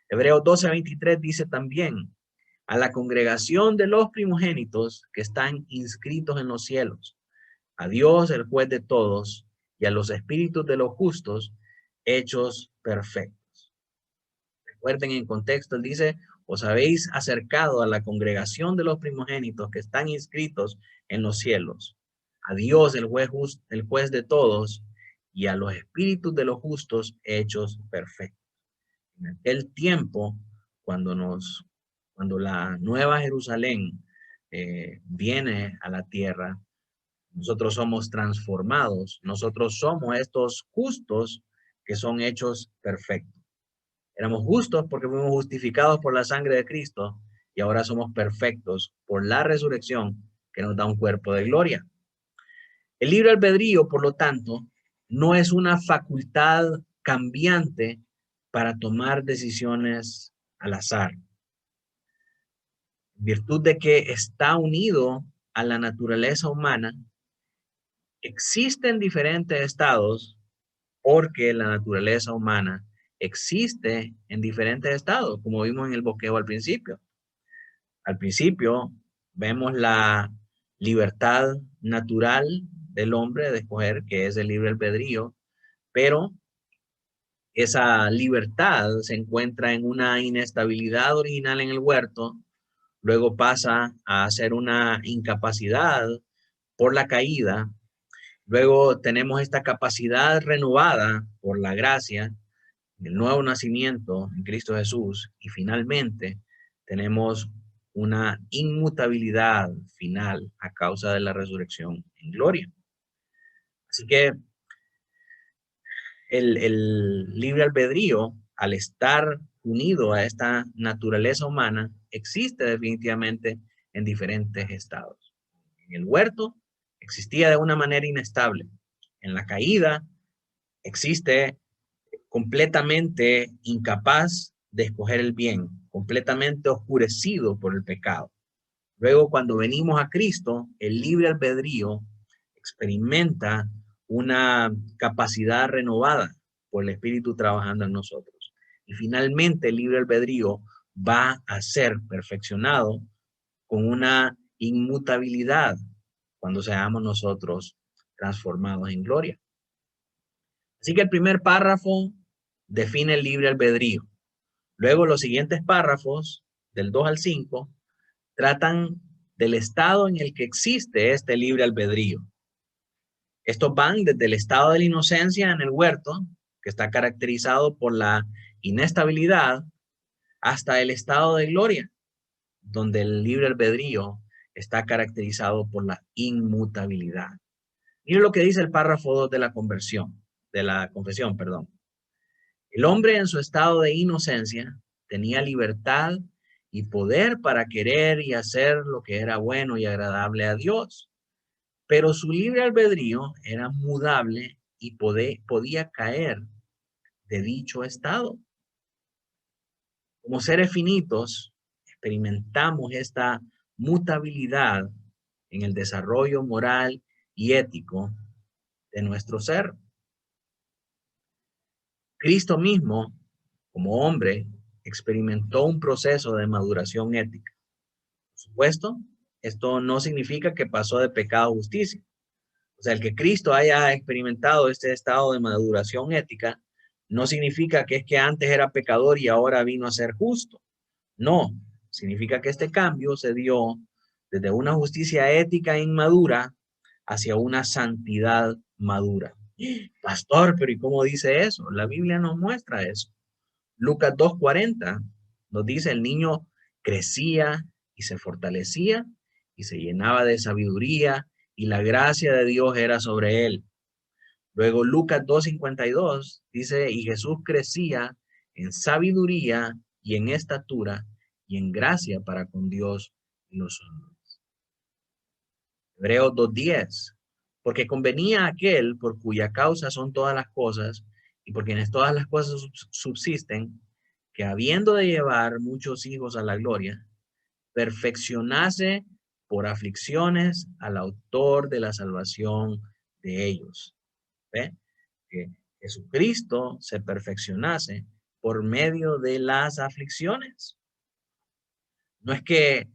Hebreos 12:23 dice también, a la congregación de los primogénitos que están inscritos en los cielos, a Dios, el juez de todos, y a los espíritus de los justos, hechos perfectos. Recuerden en contexto, él dice, os habéis acercado a la congregación de los primogénitos que están inscritos en los cielos, a Dios, el juez de todos, y a los espíritus de los justos, hechos perfectos. En aquel tiempo, cuando la nueva Jerusalén viene a la tierra, nosotros somos transformados, nosotros somos estos justos que son hechos perfectos. Éramos justos porque fuimos justificados por la sangre de Cristo y ahora somos perfectos por la resurrección que nos da un cuerpo de gloria. El libre albedrío, por lo tanto, no es una facultad cambiante para tomar decisiones al azar. En virtud de que está unido a la naturaleza humana, existen diferentes estados porque la naturaleza humana existe en diferentes estados, como vimos en el bosquejo al principio. Al principio vemos la libertad natural del hombre de escoger, que es el libre albedrío, pero esa libertad se encuentra en una inestabilidad original en el huerto, luego pasa a ser una incapacidad por la caída. Luego tenemos esta capacidad renovada por la gracia, el nuevo nacimiento en Cristo Jesús, y finalmente tenemos una inmutabilidad final a causa de la resurrección en gloria. Así que el libre albedrío, al estar unido a esta naturaleza humana, existe definitivamente en diferentes estados. En el huerto existía de una manera inestable. En la caída existe completamente incapaz de escoger el bien, completamente oscurecido por el pecado. Luego, cuando venimos a Cristo, el libre albedrío experimenta una capacidad renovada por el Espíritu trabajando en nosotros. Y finalmente, el libre albedrío va a ser perfeccionado con una inmutabilidad cuando seamos nosotros transformados en gloria. Así que el primer párrafo define el libre albedrío. Luego los siguientes párrafos, del 2 al 5, tratan del estado en el que existe este libre albedrío. Estos van desde el estado de la inocencia en el huerto, que está caracterizado por la inestabilidad, hasta el estado de gloria, donde el libre albedrío está caracterizado por la inmutabilidad. Miren lo que dice el párrafo 2 de la confesión, perdón. El hombre en su estado de inocencia tenía libertad y poder para querer y hacer lo que era bueno y agradable a Dios, pero su libre albedrío era mudable y podía caer de dicho estado. Como seres finitos, experimentamos esta mutabilidad en el desarrollo moral y ético de nuestro ser. Cristo mismo, como hombre, experimentó un proceso de maduración ética. Por supuesto, esto no significa que pasó de pecado a justicia. O sea, el que Cristo haya experimentado este estado de maduración ética no significa que es que antes era pecador y ahora vino a ser justo. No, significa que este cambio se dio desde una justicia ética inmadura hacia una santidad madura. Pastor, pero ¿y cómo dice eso? La Biblia nos muestra eso. Lucas 2:40 nos dice, el niño crecía y se fortalecía y se llenaba de sabiduría y la gracia de Dios era sobre él. Luego Lucas 2:52 dice, y Jesús crecía en sabiduría y en estatura y en gracia para con Dios y los hombres. Hebreos 2:10, porque convenía a aquel por cuya causa son todas las cosas y por quienes todas las cosas subsisten, que habiendo de llevar muchos hijos a la gloria, perfeccionase por aflicciones al autor de la salvación de ellos. ¿Ve? Que Jesucristo se perfeccionase por medio de las aflicciones. No es que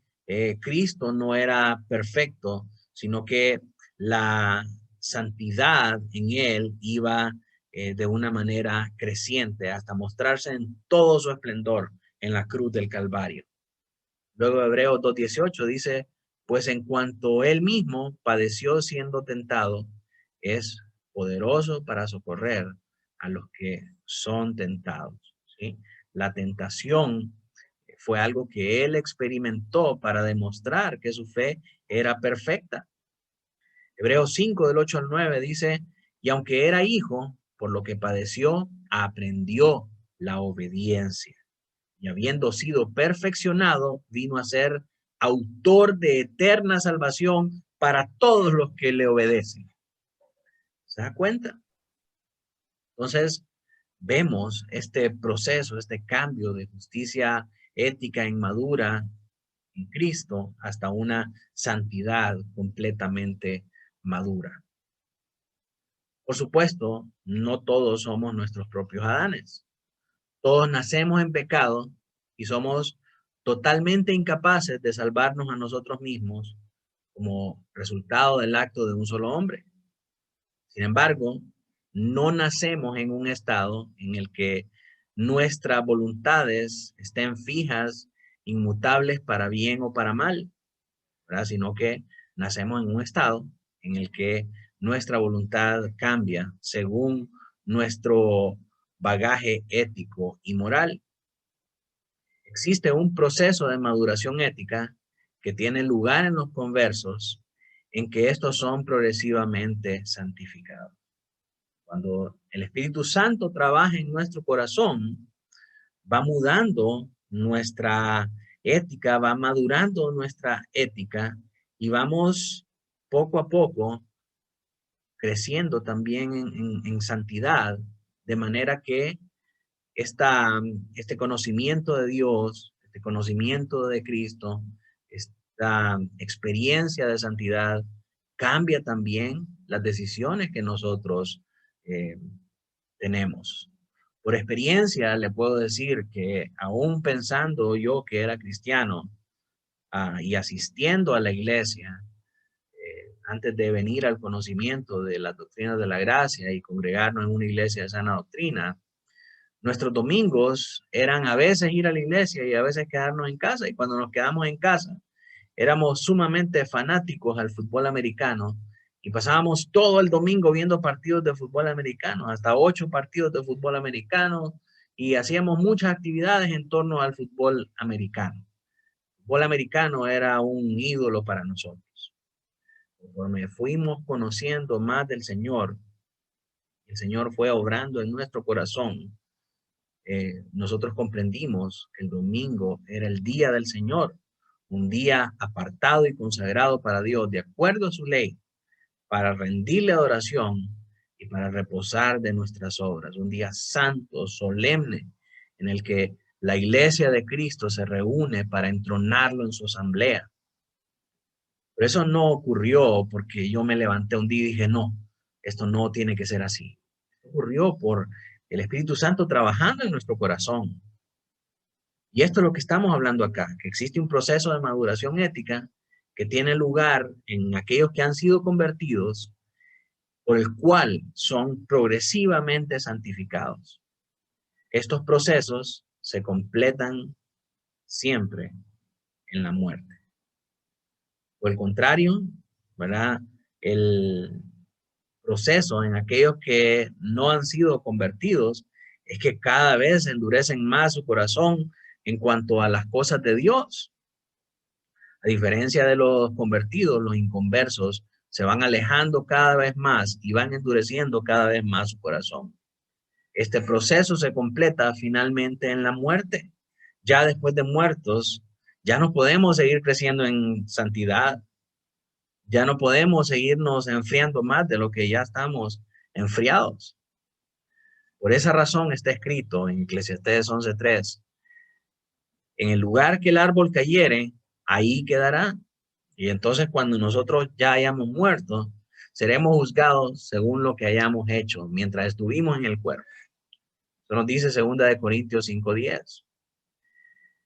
Cristo no era perfecto, sino que la santidad en él iba de una manera creciente hasta mostrarse en todo su esplendor en la cruz del Calvario. Luego Hebreos 2:18 dice, pues en cuanto él mismo padeció siendo tentado, es poderoso para socorrer a los que son tentados. ¿Sí? La tentación fue algo que él experimentó para demostrar que su fe era perfecta. Hebreos 5 del 8 al 9 dice, y aunque era hijo, por lo que padeció, aprendió la obediencia. Y habiendo sido perfeccionado, vino a ser autor de eterna salvación para todos los que le obedecen. ¿Se da cuenta? Entonces, vemos este proceso, este cambio de justicia ética inmadura en Cristo hasta una santidad completamente madura. Por supuesto, no todos somos nuestros propios Adanes. Todos nacemos en pecado y somos totalmente incapaces de salvarnos a nosotros mismos como resultado del acto de un solo hombre. Sin embargo, no nacemos en un estado en el que nuestras voluntades estén fijas, inmutables para bien o para mal, ¿verdad? Sino que nacemos en un estado en el que nuestra voluntad cambia según nuestro bagaje ético y moral. Existe un proceso de maduración ética que tiene lugar en los conversos en que estos son progresivamente santificados. Cuando el Espíritu Santo trabaja en nuestro corazón, va mudando nuestra ética, va madurando nuestra ética y vamos poco a poco creciendo también en santidad, de manera que este conocimiento de Dios, este conocimiento de Cristo, esta experiencia de santidad cambia también las decisiones que nosotros eh, tenemos. Por experiencia le puedo decir que aún pensando yo que era cristiano y asistiendo a la iglesia, antes de venir al conocimiento de las doctrinas de la gracia y congregarnos en una iglesia de sana doctrina, nuestros domingos eran a veces ir a la iglesia y a veces quedarnos en casa. Y cuando nos quedamos en casa, éramos sumamente fanáticos al fútbol americano y pasábamos todo el domingo viendo partidos de fútbol americano, hasta 8 partidos de fútbol americano, y hacíamos muchas actividades en torno al fútbol americano. El fútbol americano era un ídolo para nosotros. Conforme fuimos conociendo más del Señor, el Señor fue obrando en nuestro corazón. Nosotros comprendimos que el domingo era el día del Señor, un día apartado y consagrado para Dios, de acuerdo a su ley, para rendirle adoración y para reposar de nuestras obras. Un día santo, solemne, en el que la iglesia de Cristo se reúne para entronarlo en su asamblea. Pero eso no ocurrió porque yo me levanté un día y dije, no, esto no tiene que ser así. Ocurrió por el Espíritu Santo trabajando en nuestro corazón. Y esto es lo que estamos hablando acá, que existe un proceso de maduración ética que tiene lugar en aquellos que han sido convertidos, por el cual son progresivamente santificados. Estos procesos se completan siempre en la muerte. Por el contrario, ¿verdad? El proceso en aquellos que no han sido convertidos es que cada vez endurecen más su corazón en cuanto a las cosas de Dios. A diferencia de los convertidos, los inconversos se van alejando cada vez más y van endureciendo cada vez más su corazón. Este proceso se completa finalmente en la muerte. Ya después de muertos, ya no podemos seguir creciendo en santidad. Ya no podemos seguirnos enfriando más de lo que ya estamos enfriados. Por esa razón está escrito en Eclesiastés 11:3, en el lugar que el árbol cayere, ahí quedará. Y entonces cuando nosotros ya hayamos muerto, seremos juzgados según lo que hayamos hecho mientras estuvimos en el cuerpo. Eso nos dice 2 Corintios 5:10.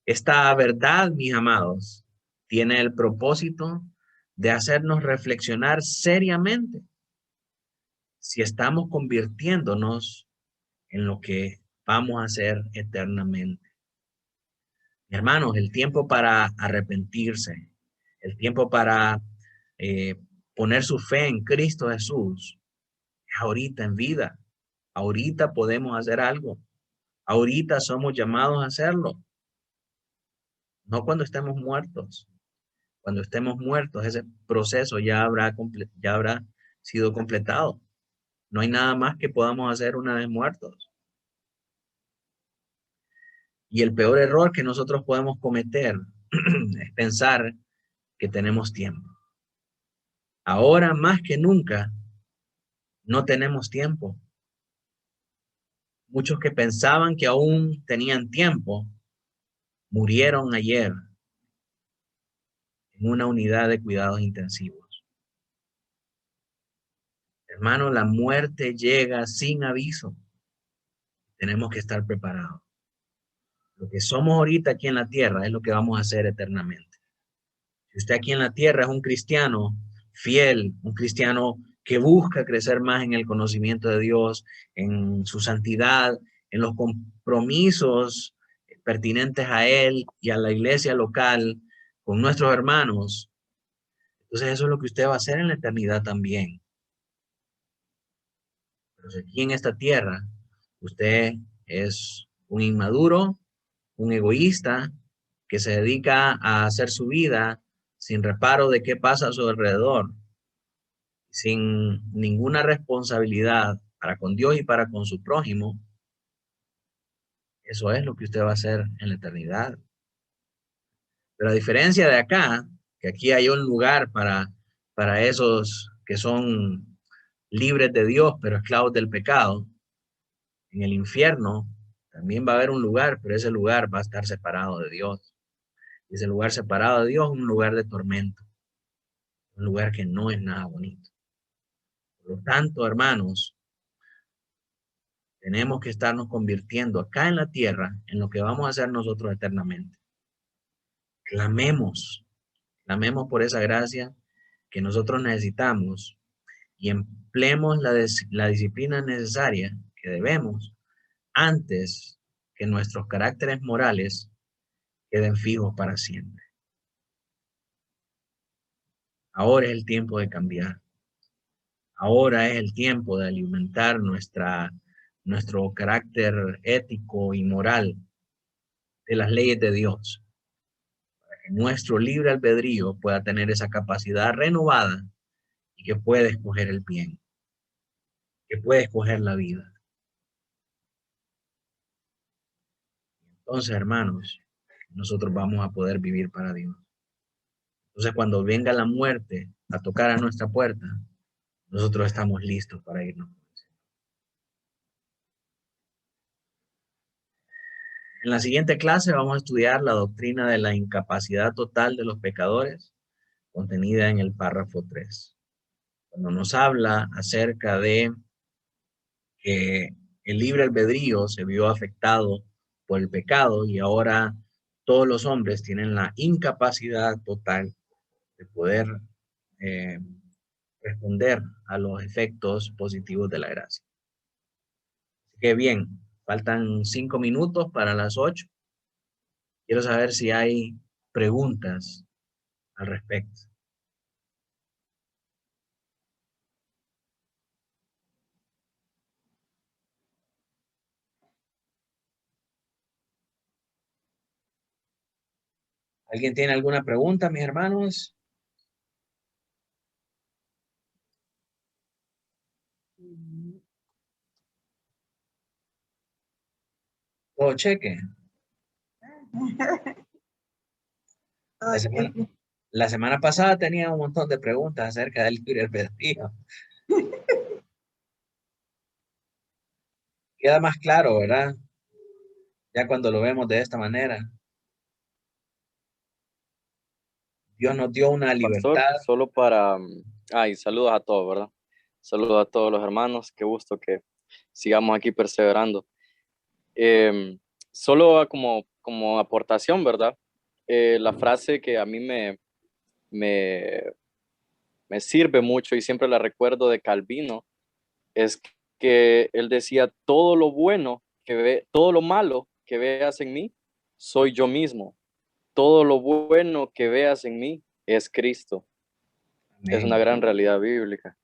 Esta verdad, mis amados, tiene el propósito de hacernos reflexionar seriamente si estamos convirtiéndonos en lo que vamos a hacer eternamente. Hermanos, el tiempo para arrepentirse, el tiempo para eh, poner su fe en Cristo Jesús, es ahorita en vida. Ahorita podemos hacer algo. Ahorita somos llamados a hacerlo. No cuando estemos muertos. Cuando estemos muertos, ese proceso ya habrá sido completado. No hay nada más que podamos hacer una vez muertos. Y el peor error que nosotros podemos cometer es pensar que tenemos tiempo. Ahora más que nunca no tenemos tiempo. Muchos que pensaban que aún tenían tiempo murieron ayer en una unidad de cuidados intensivos. Hermano, la muerte llega sin aviso. Tenemos que estar preparados. Lo que somos ahorita aquí en la tierra es lo que vamos a hacer eternamente. Si usted aquí en la tierra es un cristiano fiel, un cristiano que busca crecer más en el conocimiento de Dios, en su santidad, en los compromisos pertinentes a Él y a la iglesia local, con nuestros hermanos, entonces eso es lo que usted va a hacer en la eternidad también. Pero si aquí en esta tierra usted es un inmaduro, un egoísta, que se dedica a hacer su vida sin reparo de qué pasa a su alrededor, sin ninguna responsabilidad para con Dios y para con su prójimo, eso es lo que usted va a hacer en la eternidad. Pero a diferencia de acá, que aquí hay un lugar para esos que son libres de Dios, pero esclavos del pecado, en el infierno también va a haber un lugar, pero ese lugar va a estar separado de Dios. Y ese lugar separado de Dios es un lugar de tormento, un lugar que no es nada bonito. Por lo tanto, hermanos, tenemos que estarnos convirtiendo acá en la tierra en lo que vamos a hacer nosotros eternamente. Clamemos, clamemos por esa gracia que nosotros necesitamos y empleemos la disciplina necesaria que debemos antes que nuestros caracteres morales queden fijos para siempre. Ahora es el tiempo de cambiar. Ahora es el tiempo de alimentar nuestro carácter ético y moral de las leyes de Dios. Para que nuestro libre albedrío pueda tener esa capacidad renovada y que pueda escoger el bien, que pueda escoger la vida. Entonces, hermanos, nosotros vamos a poder vivir para Dios. Entonces, cuando venga la muerte a tocar a nuestra puerta, nosotros estamos listos para irnos. En la siguiente clase vamos a estudiar la doctrina de la incapacidad total de los pecadores, contenida en el párrafo 3. Cuando nos habla acerca de que el libre albedrío se vio afectado por el pecado y ahora todos los hombres tienen la incapacidad total de poder eh, responder a los efectos positivos de la gracia. Así que bien, faltan 5 minutos para las 8. Quiero saber si hay preguntas al respecto. ¿Alguien tiene alguna pregunta, mis hermanos? ¿Todo cheque? La semana pasada tenía un montón de preguntas acerca del libre albedrío. Queda más claro, ¿verdad? Ya cuando lo vemos de esta manera. Dios nos dio una Pastor, libertad. solo para... y saludos a todos, ¿verdad? Saludos a todos los hermanos. Qué gusto que sigamos aquí perseverando. Solo como como aportación, ¿verdad? La frase que a mí me, me sirve mucho y siempre la recuerdo de Calvino es que él decía, todo lo bueno todo lo malo que veas en mí, soy yo mismo. Todo lo bueno que veas en mí es Cristo. Es una Amén, gran realidad bíblica.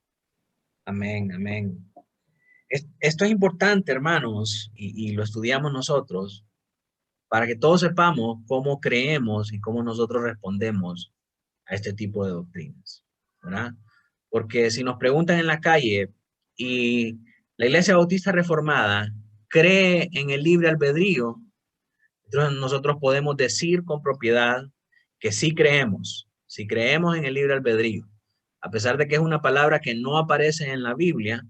amén, amén. Esto es importante, hermanos, y lo estudiamos nosotros, para que todos sepamos cómo creemos y cómo nosotros respondemos a este tipo de doctrinas, ¿verdad? Porque si nos preguntan en la calle y la Iglesia Bautista Reformada cree en el libre albedrío, entonces nosotros podemos decir con propiedad que sí creemos en el libre albedrío. A pesar de que es una palabra que no aparece en la Biblia,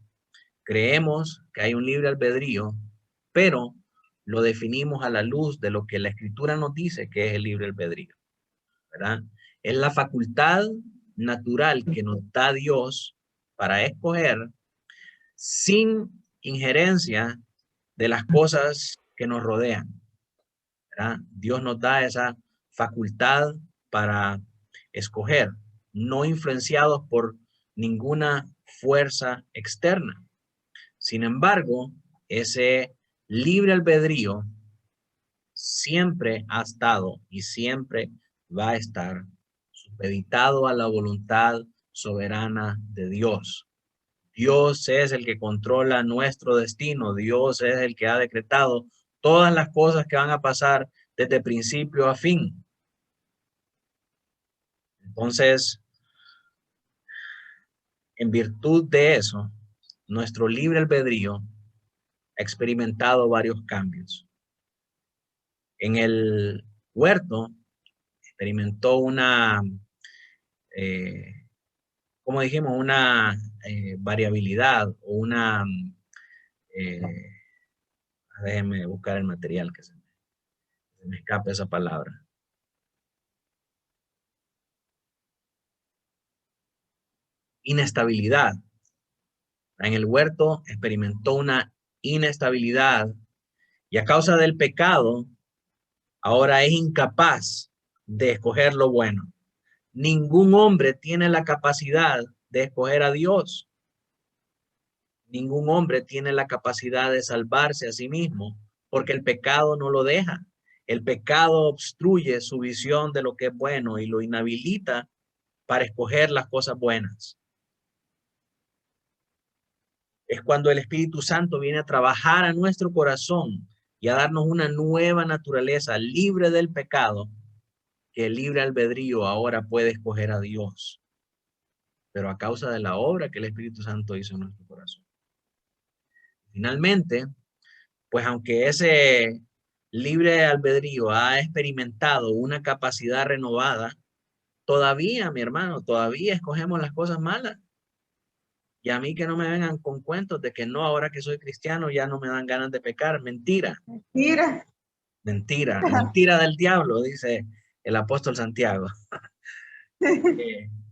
creemos que hay un libre albedrío, pero lo definimos a la luz de lo que la Escritura nos dice que es el libre albedrío, ¿verdad? Es la facultad natural que nos da Dios para escoger sin injerencia de las cosas que nos rodean, ¿verdad? Dios nos da esa facultad para escoger, no influenciados por ninguna fuerza externa. Sin embargo, ese libre albedrío siempre ha estado y siempre va a estar supeditado a la voluntad soberana de Dios. Dios es el que controla nuestro destino. Dios es el que ha decretado todas las cosas que van a pasar desde principio a fin. Entonces, en virtud de eso, nuestro libre albedrío ha experimentado varios cambios. En el huerto experimentó una, eh, como dijimos, una variabilidad o una, eh, déjenme buscar el material que se me escapa esa palabra. Inestabilidad. En el huerto experimentó una inestabilidad y a causa del pecado, ahora es incapaz de escoger lo bueno. Ningún hombre tiene la capacidad de escoger a Dios. Ningún hombre tiene la capacidad de salvarse a sí mismo porque el pecado no lo deja. El pecado obstruye su visión de lo que es bueno y lo inhabilita para escoger las cosas buenas. Es cuando el Espíritu Santo viene a trabajar a nuestro corazón y a darnos una nueva naturaleza libre del pecado, que el libre albedrío ahora puede escoger a Dios, pero a causa de la obra que el Espíritu Santo hizo en nuestro corazón. Finalmente, pues aunque ese libre albedrío ha experimentado una capacidad renovada, todavía, mi hermano, todavía escogemos las cosas malas. Y a mí que no me vengan con cuentos de que no, ahora que soy cristiano ya no me dan ganas de pecar. Mentira. Mira. Mentira. Mentira del diablo, dice el apóstol Santiago.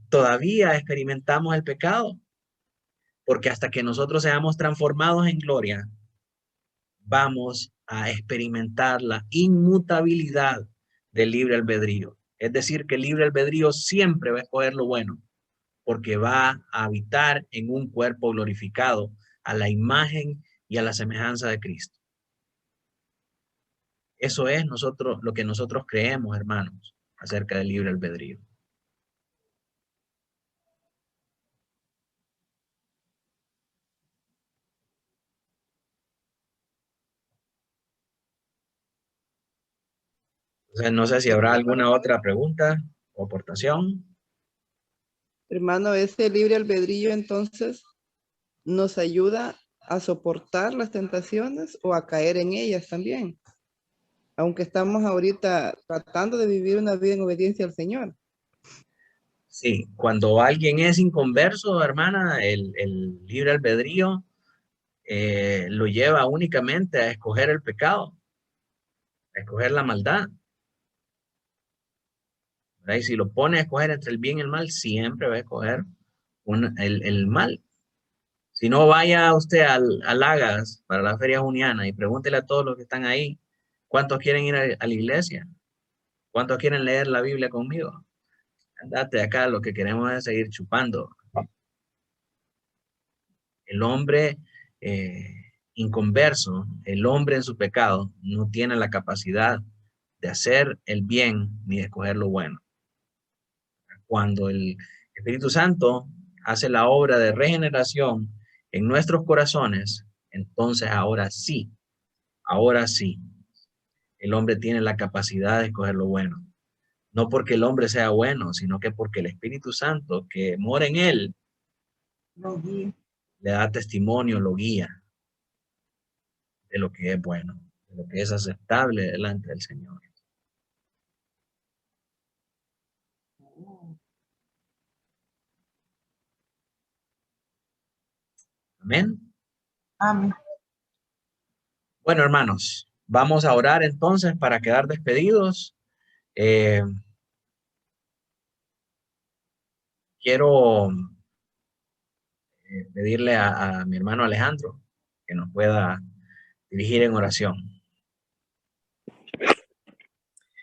Todavía experimentamos el pecado, porque hasta que nosotros seamos transformados en gloria, vamos a experimentar la inmutabilidad del libre albedrío. Es decir, que el libre albedrío siempre va a escoger lo bueno, porque va a habitar en un cuerpo glorificado a la imagen y a la semejanza de Cristo. Eso es lo que nosotros creemos, hermanos, acerca del libre albedrío. Entonces, no sé si habrá alguna otra pregunta o aportación. Hermano, ese libre albedrío entonces nos ayuda a soportar las tentaciones o a caer en ellas también, aunque estamos ahorita tratando de vivir una vida en obediencia al Señor. Sí, cuando alguien es inconverso, hermana, el libre albedrío lo lleva únicamente a escoger el pecado, a escoger la maldad. ¿Verdad? Y si lo pone a escoger entre el bien y el mal, siempre va a escoger el mal. Si no, vaya usted al Agas para la feria juniana y pregúntele a todos los que están ahí ¿Cuántos quieren ir a la iglesia? ¿Cuántos quieren leer la Biblia conmigo? Andate de acá, lo que queremos es seguir chupando. El hombre inconverso, el hombre en su pecado, no tiene la capacidad de hacer el bien ni de escoger lo bueno. Cuando el Espíritu Santo hace la obra de regeneración en nuestros corazones, entonces ahora sí, el hombre tiene la capacidad de escoger lo bueno. No porque el hombre sea bueno, sino que porque el Espíritu Santo que mora en él le da testimonio, lo guía de lo que es bueno, de lo que es aceptable delante del Señor. Amén. Amén. Bueno, hermanos, vamos a orar entonces para quedar despedidos. Quiero pedirle a mi hermano Alejandro que nos pueda dirigir en oración.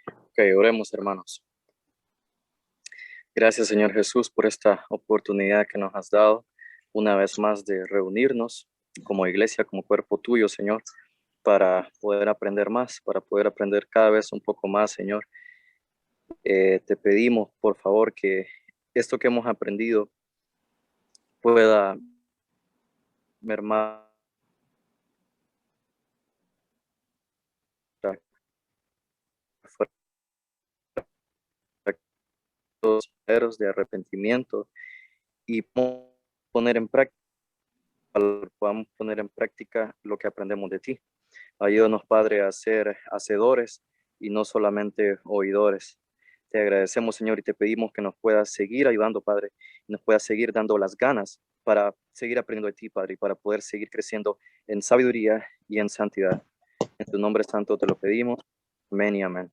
Ok, oremos, hermanos. Gracias, Señor Jesús, por esta oportunidad que nos has dado una vez más de reunirnos como iglesia, como cuerpo tuyo, Señor, para poder aprender más, para poder aprender cada vez un poco más, Señor. Te pedimos, por favor, que esto que hemos aprendido pueda mermar los de arrepentimiento y poner en práctica, podamos poner en práctica lo que aprendemos de ti. Ayúdanos, Padre, a ser hacedores y no solamente oidores. Te agradecemos, Señor, y te pedimos que nos puedas seguir ayudando, Padre, y nos puedas seguir dando las ganas para seguir aprendiendo de ti, Padre, y para poder seguir creciendo en sabiduría y en santidad. En tu nombre santo te lo pedimos. Amén y amén.